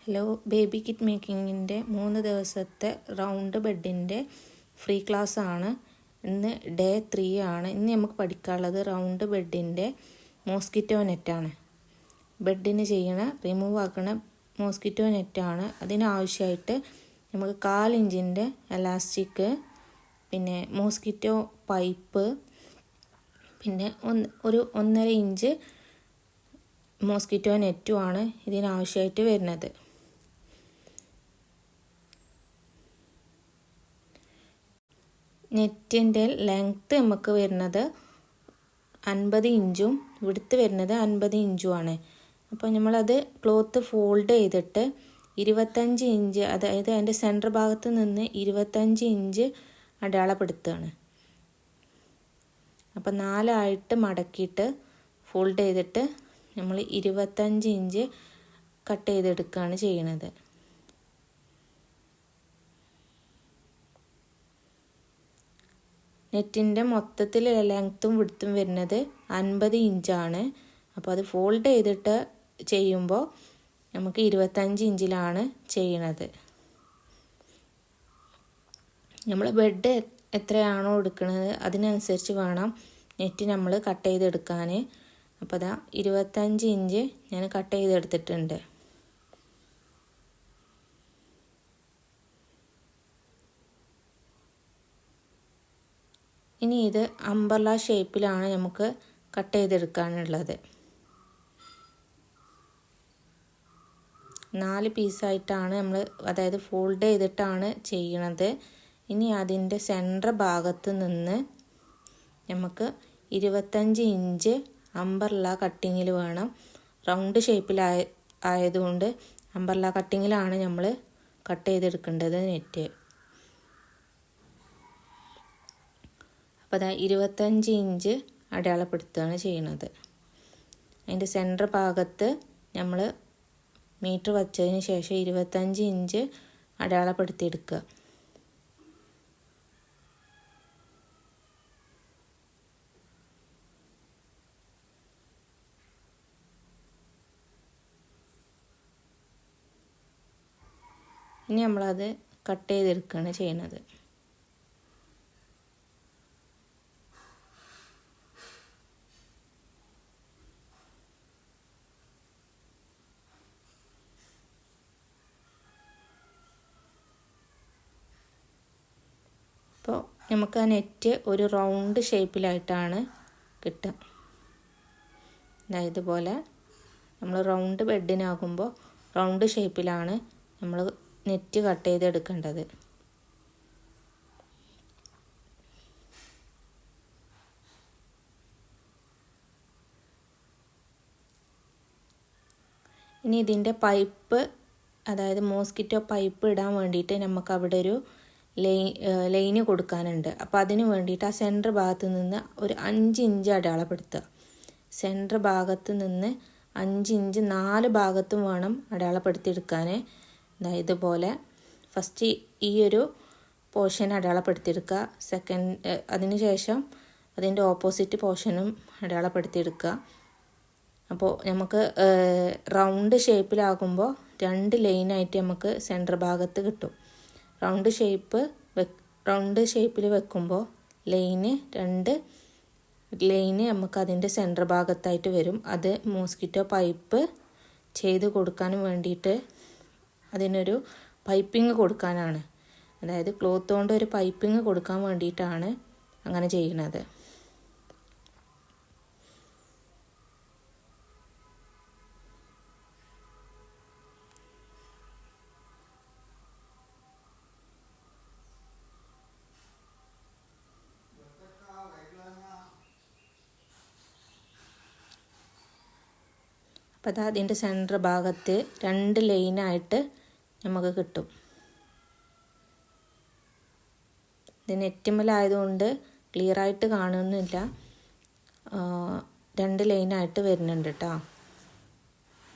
Hello, baby kit മേക്കിങ്ങിൻ്റെ 3 ദിവസത്തെ round ബെഡിൻ്റെ free class ആണ്. ഇന്ന് ഡേ 3 ആണ്. ഇന്ന് നമുക്ക് പഠിക്കാനുള്ളത് റൗണ്ട് ബെഡിൻ്റെ മോസ്കിറ്റോ നെറ്റാണ്. ബെഡിന് ചെയ്യണ റിമൂവ് ആക്കണ മോസ്കിറ്റോ നെറ്റാണ്. അതിനാവശ്യമായിട്ട് നമുക്ക് 1/4 ഇഞ്ചിൻ്റെ എലാസ്റ്റിക്, പിന്നെ മോസ്കിറ്റോ പൈപ്പ്, പിന്നെ ഒരു 1.5 ഇഞ്ച് മോസ്കിറ്റോ നെറ്റുമാണ് ഇതിനാവശ്യമായിട്ട് വരുന്നത്. നെറ്റിൻ്റെ ലെങ്ത്ത് നമുക്ക് വരുന്നത് 50 ഇഞ്ചും വിഡ്ത്ത് വരുന്നത് 50 ഇഞ്ചുമാണ്. അപ്പോൾ നമ്മളത് ക്ലോത്ത് ഫോൾഡ് ചെയ്തിട്ട് 25 ഇഞ്ച്, അതായത് അതിൻ്റെ സെൻറ്റർ ഭാഗത്ത് നിന്ന് 25 ഇഞ്ച് അടയാളപ്പെടുത്തുകയാണ്. അപ്പോൾ 4 മടക്കിയിട്ട് ഫോൾഡ് ചെയ്തിട്ട് നമ്മൾ 25 ഇഞ്ച് കട്ട് ചെയ്തെടുക്കുകയാണ് ചെയ്യുന്നത്. നെറ്റിൻ്റെ മൊത്തത്തിൽ ലെങ്ത്തും വിഡ്ത്തും വരുന്നത് 50 ഇഞ്ചാണ്. അപ്പോൾ അത് ഫോൾഡ് ചെയ്തിട്ട് ചെയ്യുമ്പോൾ നമുക്ക് 25 ഇഞ്ചിലാണ് ചെയ്യണത്. നമ്മൾ ബെഡ് എത്രയാണോ എടുക്കുന്നത് അതിനനുസരിച്ച് വേണം നെറ്റ് നമ്മൾ കട്ട് ചെയ്തെടുക്കാൻ. അപ്പോൾ അതാ 25 ഇഞ്ച് ഞാൻ കട്ട് ചെയ്തെടുത്തിട്ടുണ്ട്. ഇനി ഇത് അംബ്രല്ല ഷേപ്പിലാണ് നമുക്ക് കട്ട് ചെയ്തെടുക്കാനുള്ളത്. 4 പീസായിട്ടാണ് നമ്മൾ, അതായത് ഫോൾഡ് ചെയ്തിട്ടാണ് ചെയ്യണത്. ഇനി അതിൻ്റെ സെൻറ്റർ ഭാഗത്ത് നിന്ന് നമുക്ക് 25 ഇഞ്ച് അംബ്രല്ല കട്ടിങ്ങിൽ വേണം. റൗണ്ട് ഷേപ്പിലായതുകൊണ്ട് അംബ്രല്ല കട്ടിങ്ങിലാണ് നമ്മൾ കട്ട് ചെയ്തെടുക്കേണ്ടത് നെറ്റ്. അപ്പോൾ അതാ 25 ഇഞ്ച് അടയാളപ്പെടുത്തുകയാണ് ചെയ്യുന്നത്. അതിൻ്റെ സെൻറ്റർ ഭാഗത്ത് നമ്മൾ മീറ്റർ വച്ചതിന് ശേഷം 25 ഇഞ്ച് അടയാളപ്പെടുത്തിയെടുക്കുക. ഇനി നമ്മളത് കട്ട് ചെയ്തെടുക്കുകയാണ് ചെയ്യുന്നത്. അപ്പോൾ നമുക്ക് ആ നെറ്റ് ഒരു റൗണ്ട് ഷേപ്പിലായിട്ടാണ് കിട്ടുക. ഇതുപോലെ നമ്മൾ റൗണ്ട് ബെഡിനാകുമ്പോൾ റൗണ്ട് ഷേപ്പിലാണ് നമ്മൾ നെറ്റ് കട്ട് ചെയ്തെടുക്കേണ്ടത്. ഇനി ഇതിൻ്റെ പൈപ്പ്, അതായത് മോസ്കിറ്റോ പൈപ്പ് ഇടാൻ വേണ്ടിയിട്ട് നമുക്ക് അവിടെ ഒരു ലൈന് കൊടുക്കാനുണ്ട്. അപ്പോൾ അതിന് വേണ്ടിയിട്ട് ആ സെൻറ്റർ ഭാഗത്ത് നിന്ന് ഒരു 5 ഇഞ്ച് അടയാളപ്പെടുത്തുക. സെൻറ്റർ ഭാഗത്ത് നിന്ന് 5 ഇഞ്ച് 4 ഭാഗത്തും വേണം അടയാളപ്പെടുത്തിയെടുക്കാൻ. ഇതുപോലെ ഫസ്റ്റ് ഈ ഒരു പോർഷൻ അടയാളപ്പെടുത്തിയെടുക്കുക. അതിന് ശേഷം അതിൻ്റെ ഓപ്പോസിറ്റ് പോർഷനും അടയാളപ്പെടുത്തിയെടുക്കുക. അപ്പോൾ നമുക്ക് റൗണ്ട് ഷേപ്പിലാകുമ്പോൾ 2 ലൈനായിട്ട് നമുക്ക് സെൻറ്റർ ഭാഗത്ത് കിട്ടും. റൗണ്ട് ഷേപ്പിൽ വെക്കുമ്പോൾ 2 ലൈന് നമുക്ക് അതിൻ്റെ സെൻറ്റർ ഭാഗത്തായിട്ട് വരും. അത് മോസ്കിറ്റോ പൈപ്പ് ചെയ്ത് കൊടുക്കാൻ വേണ്ടിയിട്ട് അതിനൊരു പൈപ്പിംഗ് കൊടുക്കാനാണ്. അതായത് ക്ലോത്ത് കൊണ്ട് ഒരു പൈപ്പിംഗ് കൊടുക്കാൻ വേണ്ടിയിട്ടാണ് അങ്ങനെ ചെയ്യുന്നത്. അപ്പോൾ അതിൻ്റെ സെൻറ്റർ ഭാഗത്ത് 2 ലൈനായിട്ട് നമുക്ക് കിട്ടും. ഇത് നെറ്റുമ്മലായതുകൊണ്ട് ക്ലിയറായിട്ട് കാണുന്നില്ല, 2 ലൈനായിട്ട് വരുന്നുണ്ട് കേട്ടോ.